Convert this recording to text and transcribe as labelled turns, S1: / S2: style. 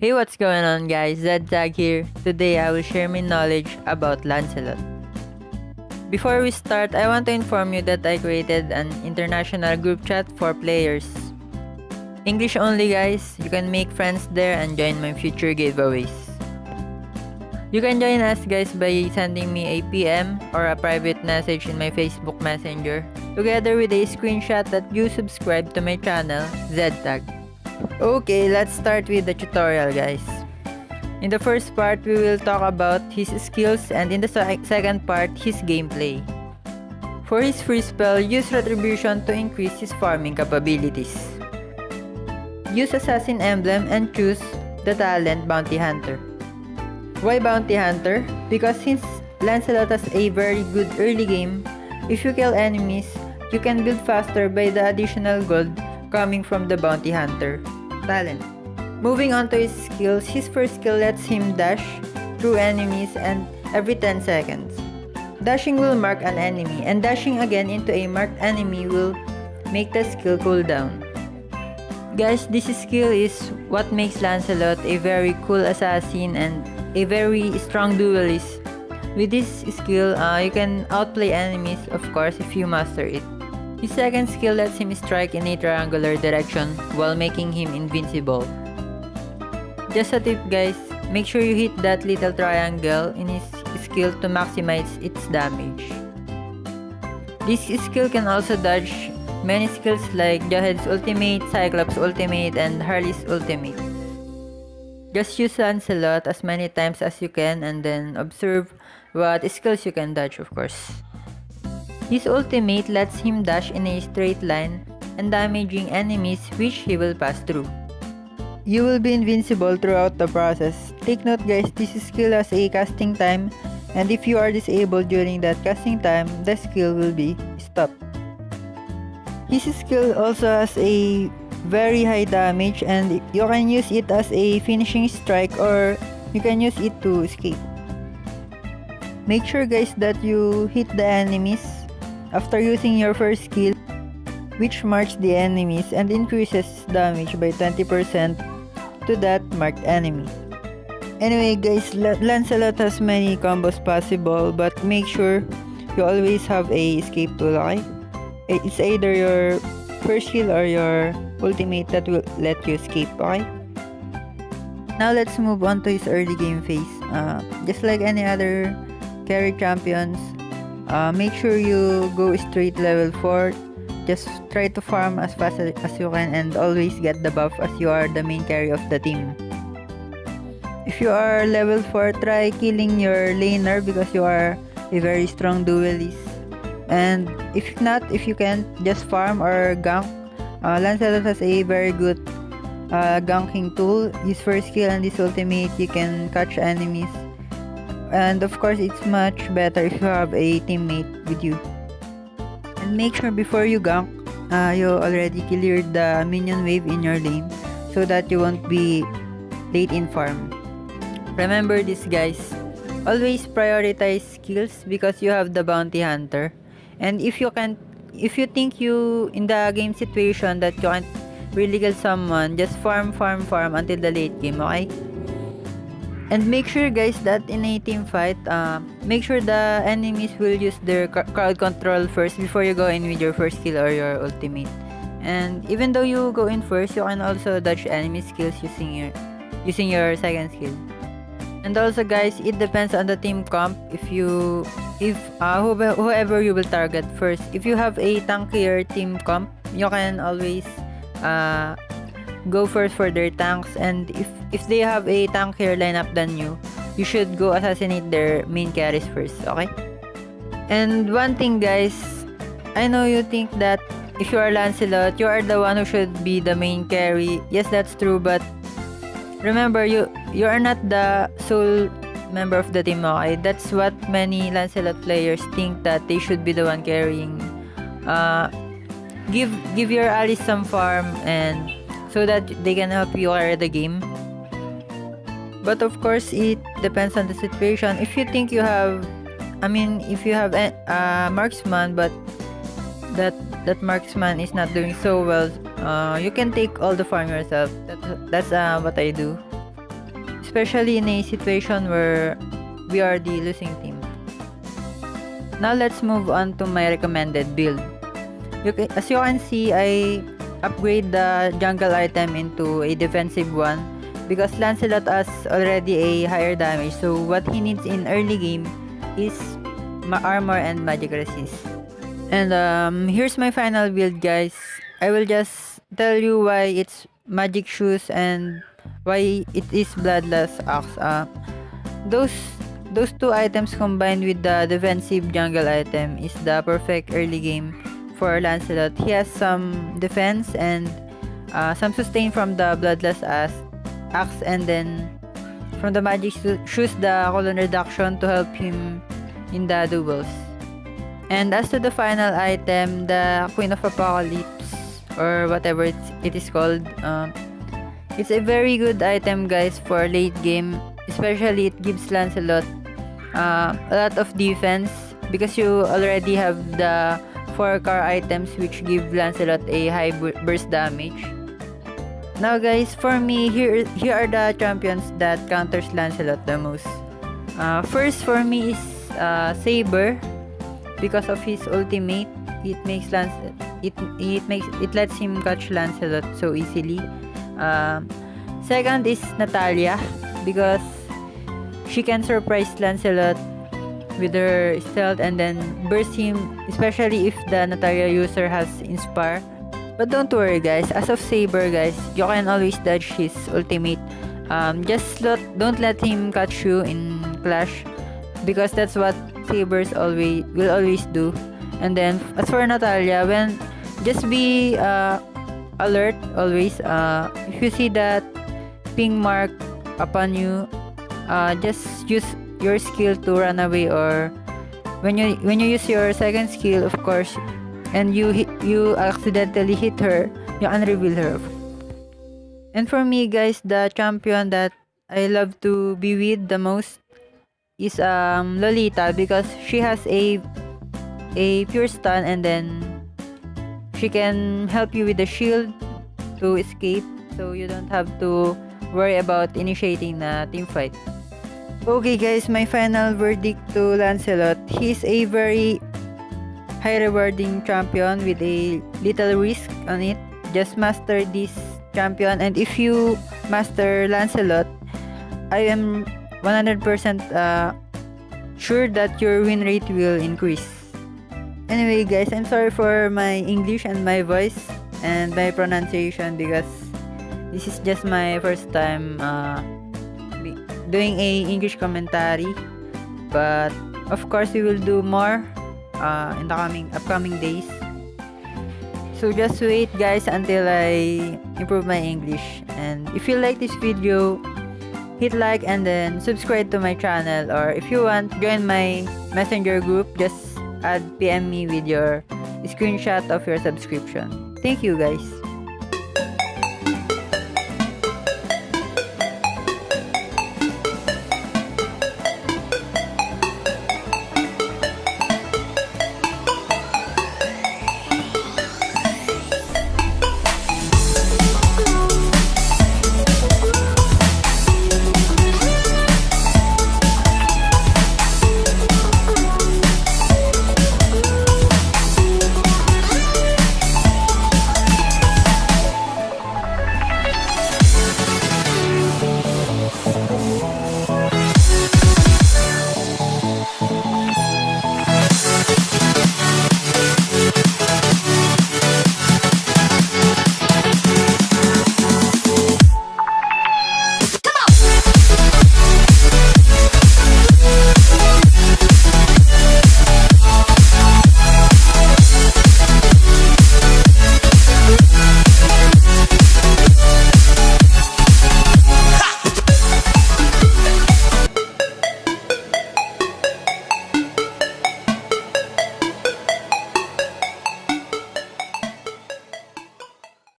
S1: Hey, what's going on guys, Zedtag here. Today I will share my knowledge about Lancelot. Before we start, I want to inform you that I created an international group chat for players. English only guys, you can make friends there and join my future giveaways. You can join us guys by sending me a PM or a private message in my Facebook Messenger together with a screenshot that you subscribe to my channel, Zedtag. Okay, let's start with the tutorial guys. In the first part, we will talk about his skills, and in the second part, his gameplay. For his free spell, use Retribution to increase his farming capabilities. Use Assassin emblem and choose the talent Bounty Hunter. Why Bounty Hunter? Because since Lancelot has a very good early game, if you kill enemies, you can build faster by the additional gold coming from the Bounty Hunter talent. Moving on to his skills, his first skill lets him dash through enemies and every 10 seconds. Dashing will mark an enemy, and dashing again into a marked enemy will make the skill cooldown. Guys, this skill is what makes Lancelot a very cool assassin and a very strong duelist. With this skill, you can outplay enemies, of course, if you master it. His second skill lets him strike in a triangular direction while making him invincible. Just a tip guys, make sure you hit that little triangle in his skill to maximize its damage. This skill can also dodge many skills like Jahed's ultimate, Cyclops' ultimate, and Harley's ultimate. Just use Lancelot as many times as you can and then observe what skills you can dodge, of course. His ultimate lets him dash in a straight line and damaging enemies which he will pass through. You will be invincible throughout the process. Take note guys, this skill has a casting time, and if you are disabled during that casting time, the skill will be stopped. His skill also has a very high damage, and you can use it as a finishing strike or you can use it to escape. Make sure guys that you hit the enemies after using your first skill, which marks the enemies and increases damage by 20% to that marked enemy. Anyway guys, Lancelot has many combos possible, but make sure you always have a escape tool, okay? It's either your first skill or your ultimate that will let you escape, okay? Now let's move on to his early game phase. Just like any other carry champions, make sure you go straight level 4. Just try to farm as fast as you can and always get the buff as you are the main carry of the team. If you are level 4, try killing your laner because you are a very strong duelist. And if not, if you can't, just farm or gank. Lancelot has a very good ganking tool. His first skill and his ultimate, you can catch enemies. And of course, it's much better if you have a teammate with you. And make sure before you gank, you already cleared the minion wave in your lane so that you won't be late in farm. Remember this guys, always prioritize skills because you have the Bounty Hunter. And if you think you in the game situation that you can't really kill someone, just farm until the late game, okay? And make sure guys that in a team fight, make sure the enemies will use their crowd control first before you go in with your first skill or your ultimate. And even though you go in first, you can also dodge enemy skills using your second skill. And also guys, it depends on the team comp whoever you will target first. If you have a tankier team comp, you can always go first for their tanks, and if they have a tankier lineup than you should go assassinate their main carries first, okay? And one thing guys, I know you think that if you are Lancelot, you are the one who should be the main carry. Yes, that's true, but remember, you are not the sole member of the team, okay? That's what many Lancelot players think, that they should be the one carrying. Give your allies some farm and so that they can help you carry the game. But of course, it depends on the situation. If you think if you have a marksman, but that marksman is not doing so well, you can take all the farm yourself. That's what I do. especially in a situation where we are the losing team. Now let's move on to my recommended build. As you can see, I upgrade the jungle item into a defensive one because Lancelot has already a higher damage, so what he needs in early game is armor and magic resist. And here's my final build, guys. I will just tell you why it's magic shoes and why it is bloodless axe. Those two items combined with the defensive jungle item is the perfect early game for Lancelot. He has some defense and some sustain from the bloodless axe, and then from the magic shoes the cooldown reduction to help him in the duels. And as to the final item, the Queen of Apocalypse, or whatever it is called, it's a very good item, guys, for late game. Especially it gives Lancelot a lot of defense because you already have the 4 car items which give Lancelot a high burst damage. Now guys, for me, here are the champions that counters Lancelot the most. First for me is Saber, because of his ultimate. It lets him catch Lancelot so easily. Second is Natalia, because she can surprise Lancelot with her stealth and then burst him, especially if the Natalia user has Inspire. But don't worry, guys, as of Saber, guys, you can always dodge his ultimate. Don't let him catch you in Clash, because that's what Sabers will always do. And then as for Natalia, just be alert always. If you see that ping mark upon you, just use your skill to run away, or when you use your second skill, of course, and you accidentally hit her, you can reveal her. And for me, guys, the champion that I love to be with the most is Lolita, because she has a pure stun, and then she can help you with the shield to escape, so you don't have to worry about initiating a team fight. Okay guys, my final verdict to Lancelot. He's a very high rewarding champion with a little risk on it. Just master this champion, and if you master Lancelot, I am 100% sure that your win rate will increase. Anyway guys, I'm sorry for my English and my voice and my pronunciation, because this is just my first time doing a English commentary, but of course we will do more in the upcoming days. So just wait guys until I improve my English. And if you like this video, hit like and then subscribe to my channel, or if you want, join my messenger group. Just PM me with your screenshot of your subscription. Thank you guys.